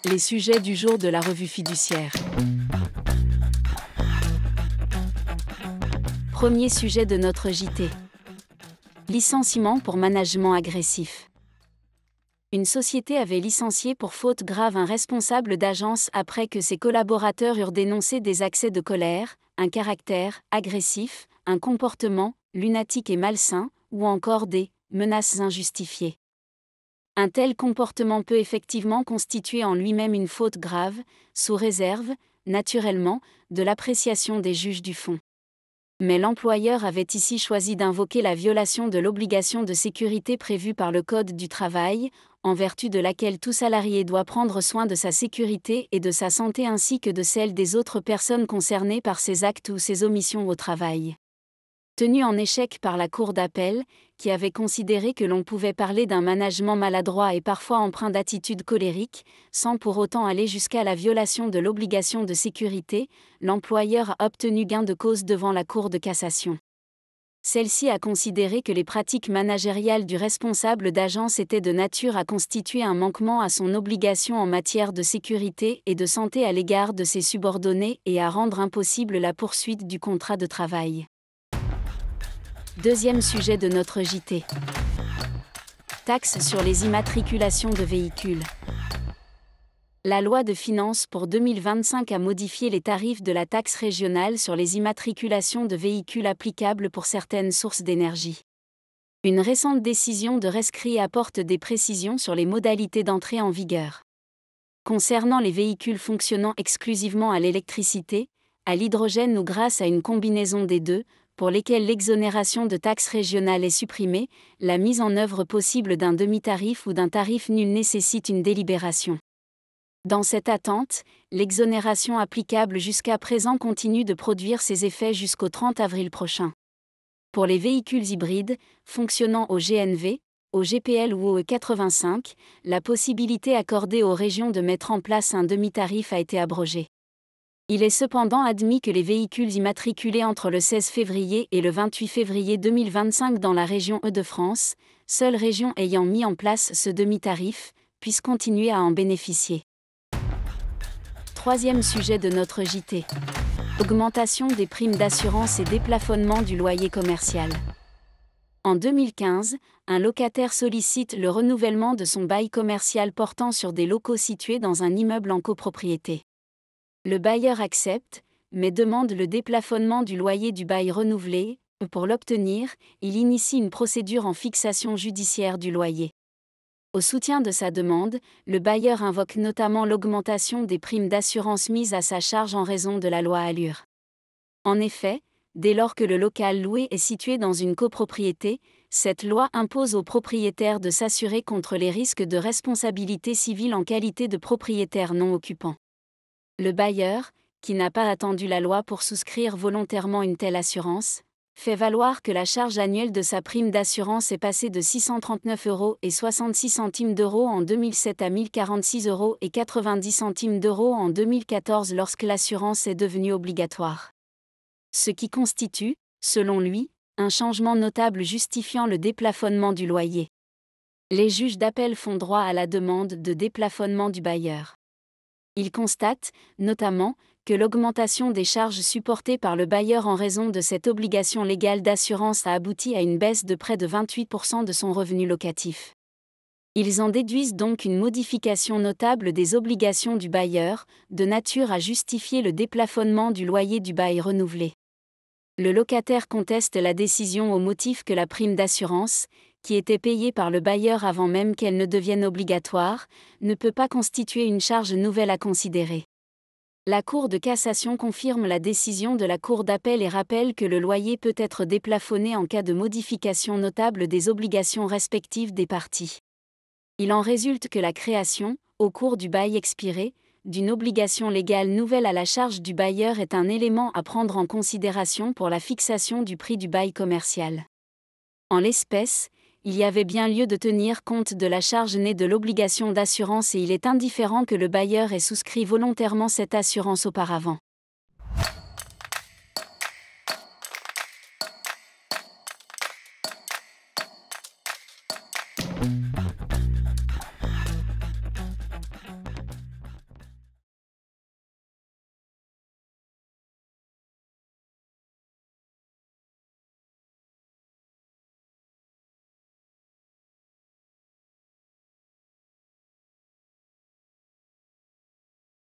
Les sujets du jour de la revue fiduciaire. Premier sujet de notre JT. Licenciement pour management agressif. Une société avait licencié pour faute grave un responsable d'agence après que ses collaborateurs eurent dénoncé des accès de colère, un caractère agressif, un comportement lunatique et malsain, ou encore des menaces injustifiées. Un tel comportement peut effectivement constituer en lui-même une faute grave, sous réserve, naturellement, de l'appréciation des juges du fond. Mais l'employeur avait ici choisi d'invoquer la violation de l'obligation de sécurité prévue par le Code du travail, en vertu de laquelle tout salarié doit prendre soin de sa sécurité et de sa santé ainsi que de celle des autres personnes concernées par ses actes ou ses omissions au travail. Tenu en échec par la Cour d'appel, qui avait considéré que l'on pouvait parler d'un management maladroit et parfois empreint d'attitude colérique, sans pour autant aller jusqu'à la violation de l'obligation de sécurité, l'employeur a obtenu gain de cause devant la Cour de cassation. Celle-ci a considéré que les pratiques managériales du responsable d'agence étaient de nature à constituer un manquement à son obligation en matière de sécurité et de santé à l'égard de ses subordonnés et à rendre impossible la poursuite du contrat de travail. Deuxième sujet de notre JT. Taxe sur les immatriculations de véhicules. La loi de finances pour 2025 a modifié les tarifs de la taxe régionale sur les immatriculations de véhicules applicables pour certaines sources d'énergie. Une récente décision de rescrit apporte des précisions sur les modalités d'entrée en vigueur. Concernant les véhicules fonctionnant exclusivement à l'électricité, à l'hydrogène ou grâce à une combinaison des deux, pour lesquels l'exonération de taxes régionales est supprimée, la mise en œuvre possible d'un demi-tarif ou d'un tarif nul nécessite une délibération. Dans cette attente, l'exonération applicable jusqu'à présent continue de produire ses effets jusqu'au 30 avril prochain. Pour les véhicules hybrides, fonctionnant au GNV, au GPL ou au E85, la possibilité accordée aux régions de mettre en place un demi-tarif a été abrogée. Il est cependant admis que les véhicules immatriculés entre le 16 février et le 28 février 2025 dans la région Hauts-de-France, seule région ayant mis en place ce demi-tarif, puissent continuer à en bénéficier. Troisième sujet de notre JT. Augmentation des primes d'assurance et déplafonnement du loyer commercial. En 2015, un locataire sollicite le renouvellement de son bail commercial portant sur des locaux situés dans un immeuble en copropriété. Le bailleur accepte, mais demande le déplafonnement du loyer du bail renouvelé. Pour l'obtenir, il initie une procédure en fixation judiciaire du loyer. Au soutien de sa demande, le bailleur invoque notamment l'augmentation des primes d'assurance mises à sa charge en raison de la loi ALUR. En effet, dès lors que le local loué est situé dans une copropriété, cette loi impose aux propriétaires de s'assurer contre les risques de responsabilité civile en qualité de propriétaire non occupant. Le bailleur, qui n'a pas attendu la loi pour souscrire volontairement une telle assurance, fait valoir que la charge annuelle de sa prime d'assurance est passée de 639,66 € en 2007 à 1046,90 € en 2014 lorsque l'assurance est devenue obligatoire. Ce qui constitue, selon lui, un changement notable justifiant le déplafonnement du loyer. Les juges d'appel font droit à la demande de déplafonnement du bailleur. Ils constatent, notamment, que l'augmentation des charges supportées par le bailleur en raison de cette obligation légale d'assurance a abouti à une baisse de près de 28% de son revenu locatif. Ils en déduisent donc une modification notable des obligations du bailleur, de nature à justifier le déplafonnement du loyer du bail renouvelé. Le locataire conteste la décision au motif que la prime d'assurance, qui était payée par le bailleur avant même qu'elle ne devienne obligatoire, ne peut pas constituer une charge nouvelle à considérer. La Cour de cassation confirme la décision de la Cour d'appel et rappelle que le loyer peut être déplafonné en cas de modification notable des obligations respectives des parties. Il en résulte que la création, au cours du bail expiré, d'une obligation légale nouvelle à la charge du bailleur est un élément à prendre en considération pour la fixation du prix du bail commercial. En l'espèce, il y avait bien lieu de tenir compte de la charge née de l'obligation d'assurance et il est indifférent que le bailleur ait souscrit volontairement cette assurance auparavant.